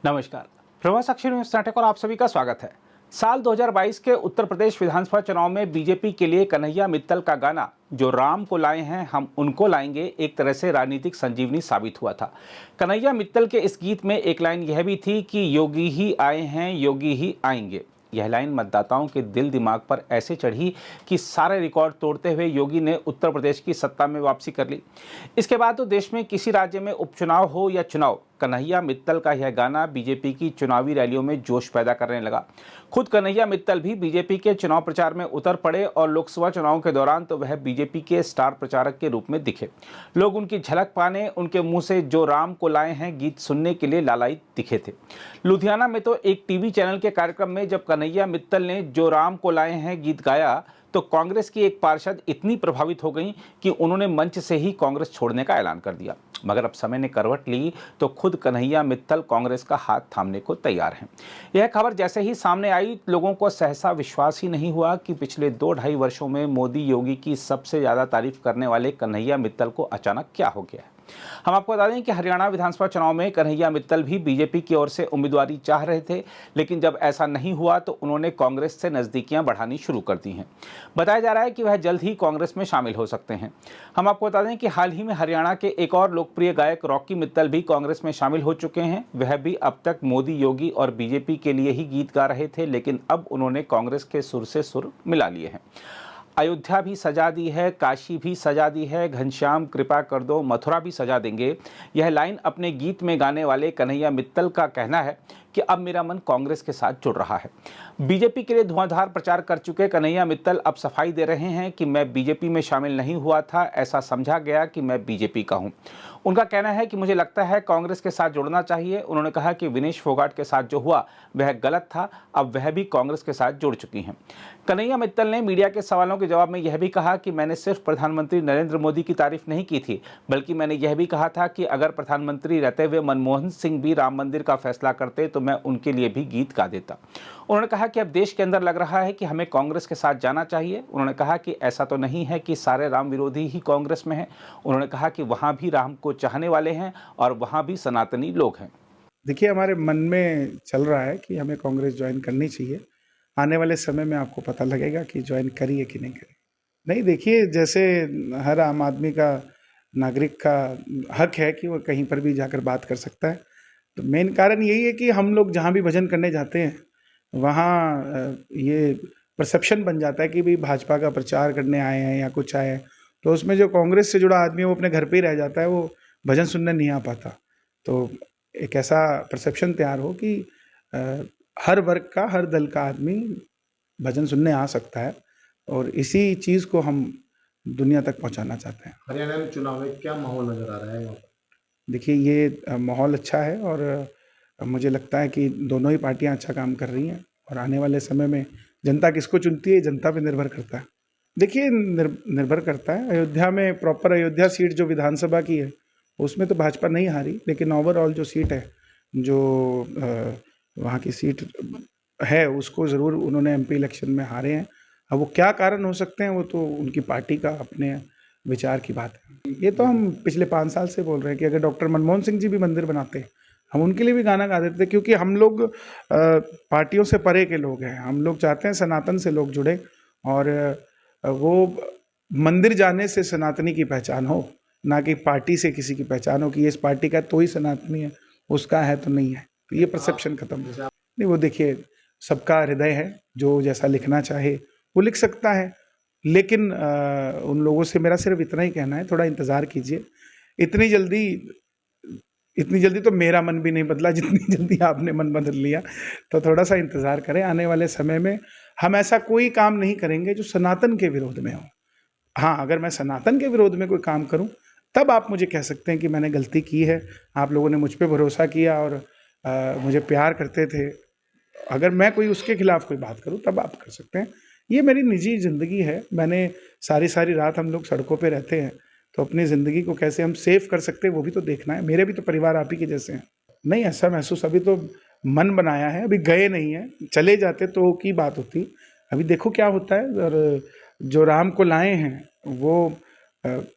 नमस्कार। प्रभात साक्षी न्यूज नाटक और आप सभी का स्वागत है। साल 2022 के उत्तर प्रदेश विधानसभा चुनाव में बीजेपी के लिए कन्हैया मित्तल का गाना जो राम को लाए हैं हम उनको लाएंगे एक तरह से राजनीतिक संजीवनी साबित हुआ था। कन्हैया मित्तल के इस गीत में एक लाइन यह भी थी कि योगी ही आए हैं योगी ही आएंगे। यह लाइन मतदाताओं के दिल दिमाग पर ऐसे चढ़ी कि सारे रिकॉर्ड तोड़ते हुए योगी ने उत्तर प्रदेश की सत्ता में वापसी कर ली। इसके बाद तो देश में किसी राज्य में उपचुनाव हो या चुनाव, कन्हैया मित्तल का यह गाना बीजेपी की चुनावी रैलियों में जोश पैदा करने लगा। खुद कन्हैया मित्तल भी बीजेपी के चुनाव प्रचार में उतर पड़े और लोकसभा चुनाव के दौरान तो वह बीजेपी के स्टार प्रचारक के रूप में दिखे। लोग उनकी झलक पाने उनके मुंह से जो राम को लाए हैं गीत सुनने के लिए लालायित दिखे थे। लुधियाना में तो एक टीवी चैनल के कार्यक्रम में जब कन्हैया मित्तल ने जो राम को लाए हैं गीत गाया तो कांग्रेस की एक पार्षद इतनी प्रभावित हो गई कि उन्होंने मंच से ही कांग्रेस छोड़ने का ऐलान कर दिया। मगर अब समय ने करवट ली तो खुद कन्हैया मित्तल कांग्रेस का हाथ थामने को तैयार हैं। यह खबर जैसे ही सामने आई लोगों को सहसा विश्वास ही नहीं हुआ कि पिछले 2-2.5 वर्षों में मोदी योगी की सबसे ज्यादा तारीफ करने वाले कन्हैया मित्तल को अचानक क्या हो गया है। हम आपको बता दें कि हरियाणा विधानसभा चुनाव में कन्हैया मित्तल भी बीजेपी की ओर से उम्मीदवारी चाह रहे थे, लेकिन जब ऐसा नहीं हुआ तो उन्होंने कांग्रेस से नजदीकियां बढ़ानी शुरू कर दी हैं। बताया जा रहा है कि वह जल्द ही कांग्रेस में शामिल हो सकते हैं। हम आपको बता दें कि हाल ही में हरियाणा के एक और लोकप्रिय गायक रॉकी मित्तल भी कांग्रेस में शामिल हो चुके हैं। वह भी अब तक मोदी योगी और बीजेपी के लिए ही गीत गा रहे थे, लेकिन अब उन्होंने कांग्रेस के सुर से सुर मिला लिए हैं। अयोध्या भी सजा दी है, काशी भी सजा दी है, घनश्याम कृपा कर दो, मथुरा भी सजा देंगे। यह लाइन अपने गीत में गाने वाले कन्हैया मित्तल का कहना है कि अब मेरा मन कांग्रेस के साथ जुड़ रहा है। बीजेपी के लिए धुआंधार प्रचार कर चुके कन्हैया मित्तल अब सफाई दे रहे हैं कि मैं बीजेपी में शामिल नहीं हुआ था, ऐसा समझा गया कि मैं बीजेपी का हूं। उनका कहना है कि मुझे लगता है कांग्रेस के साथ जुड़ना चाहिए। उन्होंने कहा कि विनेश फोगाट के साथ जो हुआ वह गलत था, अब वह भी कांग्रेस के साथ जुड़ चुकी हैं। कन्हैया मित्तल ने मीडिया के सवालों के जवाब में यह भी कहा कि मैंने सिर्फ प्रधानमंत्री नरेंद्र मोदी की तारीफ नहीं की थी, बल्कि मैंने यह भी कहा था कि अगर प्रधानमंत्री रहते हुए मनमोहन सिंह भी राम मंदिर का फैसला करते तो मैं उनके लिए भी गीत गा देता। उन्होंने कहा कि अब देश के अंदर लग रहा है कि हमें कांग्रेस के साथ जाना चाहिए। उन्होंने कहा कि ऐसा तो नहीं है कि सारे राम विरोधी ही कांग्रेस में हैं। उन्होंने कहा कि वहां भी राम को चाहने वाले हैं और वहां भी सनातनी लोग हैं। देखिए, हमारे मन में चल रहा है कि हमें कांग्रेस ज्वाइन करनी चाहिए। आने वाले समय में आपको पता लगेगा कि ज्वाइन करी है कि नहीं करी। नहीं, देखिए, जैसे हर आम आदमी का, नागरिक का हक है कि वो कहीं पर भी जाकर बात कर सकता है। तो मेन कारण यही है कि हम लोग जहाँ भी भजन करने जाते हैं वहाँ ये परसेप्शन बन जाता है कि भाई भाजपा का प्रचार करने आए हैं या कुछ आए हैं। तो उसमें जो कांग्रेस से जुड़ा आदमी है वो अपने घर पे ही रह जाता है, वो भजन सुनने नहीं आ पाता। तो एक ऐसा परसेप्शन तैयार हो कि हर वर्ग का, हर दल का आदमी भजन सुनने आ सकता है, और इसी चीज़ को हम दुनिया तक पहुंचाना चाहते हैं। हरियाणा में चुनाव में क्या माहौल नज़र आ रहा है वहाँ पर? देखिए, ये माहौल अच्छा है और मुझे लगता है कि दोनों ही पार्टियां अच्छा काम कर रही हैं, और आने वाले समय में जनता किसको चुनती है, जनता पे निर्भर करता है। देखिए, निर्भर करता है। अयोध्या में प्रॉपर अयोध्या सीट जो विधानसभा की है उसमें तो भाजपा नहीं हारी, लेकिन ओवरऑल जो सीट है, जो वहाँ की सीट है, उसको ज़रूर उन्होंने एमपी इलेक्शन में हारे हैं। अब वो क्या कारण हो सकते हैं वो तो उनकी पार्टी का अपने विचार की बात है। ये तो हम पिछले 5 साल से बोल रहे हैं कि अगर डॉक्टर मनमोहन सिंह जी भी मंदिर बनाते, हम उनके लिए भी गाना गा देते, क्योंकि हम लोग पार्टियों से परे के लोग हैं। हम लोग चाहते हैं सनातन से लोग जुड़े, और वो मंदिर जाने से सनातनी की पहचान हो, ना कि पार्टी से किसी की पहचान हो कि ये इस पार्टी का तो ही सनातनी है, उसका है तो नहीं है। तो ये परसेप्शन खत्म हो। नहीं, वो देखिए, सबका हृदय है, जो जैसा लिखना चाहे वो लिख सकता है, लेकिन उन लोगों से मेरा सिर्फ इतना ही कहना है, थोड़ा इंतज़ार कीजिए। इतनी जल्दी तो मेरा मन भी नहीं बदला जितनी जल्दी आपने मन बदल लिया। तो थोड़ा सा इंतज़ार करें, आने वाले समय में हम ऐसा कोई काम नहीं करेंगे जो सनातन के विरोध में हो। हाँ, अगर मैं सनातन के विरोध में कोई काम करूं तब आप मुझे कह सकते हैं कि मैंने गलती की है, आप लोगों ने मुझ पे भरोसा किया और मुझे प्यार करते थे। अगर मैं कोई उसके खिलाफ कोई बात करूं तब आप कर सकते हैं। ये मेरी निजी ज़िंदगी है। मैंने सारी रात हम लोग सड़कों पे रहते हैं, तो अपनी ज़िंदगी को कैसे हम सेव कर सकते हैं वो भी तो देखना है। मेरे भी तो परिवार आप ही के जैसे हैं। नहीं, ऐसा महसूस अभी तो मन बनाया है, अभी गए नहीं हैं। चले जाते तो की बात होती। अभी देखो क्या होता है। और जो राम को लाए हैं वो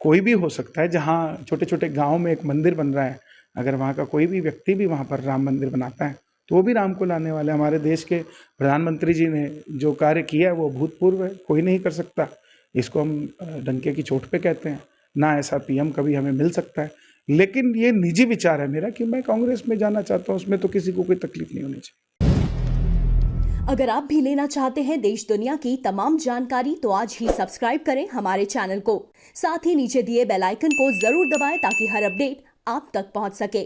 कोई भी हो सकता है। जहाँ छोटे छोटे गाँव में एक मंदिर बन रहा है, अगर वहाँ का कोई भी व्यक्ति भी वहाँ पर राम मंदिर बनाता है तो वो भी राम को लाने वाले। हमारे देश के प्रधानमंत्री जी ने जो कार्य किया है वो अभूतपूर्व है, कोई नहीं कर सकता। इसको हम डंके की चोट पे कहते हैं ना, ऐसा पीएम कभी हमें मिल सकता है। लेकिन ये निजी विचार है मेरा कि मैं कांग्रेस में जाना चाहता हूँ, उसमें तो किसी को कोई तकलीफ नहीं होनी चाहिए। अगर आप भी लेना चाहते हैं देश दुनिया की तमाम जानकारी तो आज ही सब्सक्राइब करें हमारे चैनल को। साथ ही नीचे दिए बेल आइकन को जरूर दबाएं ताकि हर अपडेट आप तक पहुंच सके।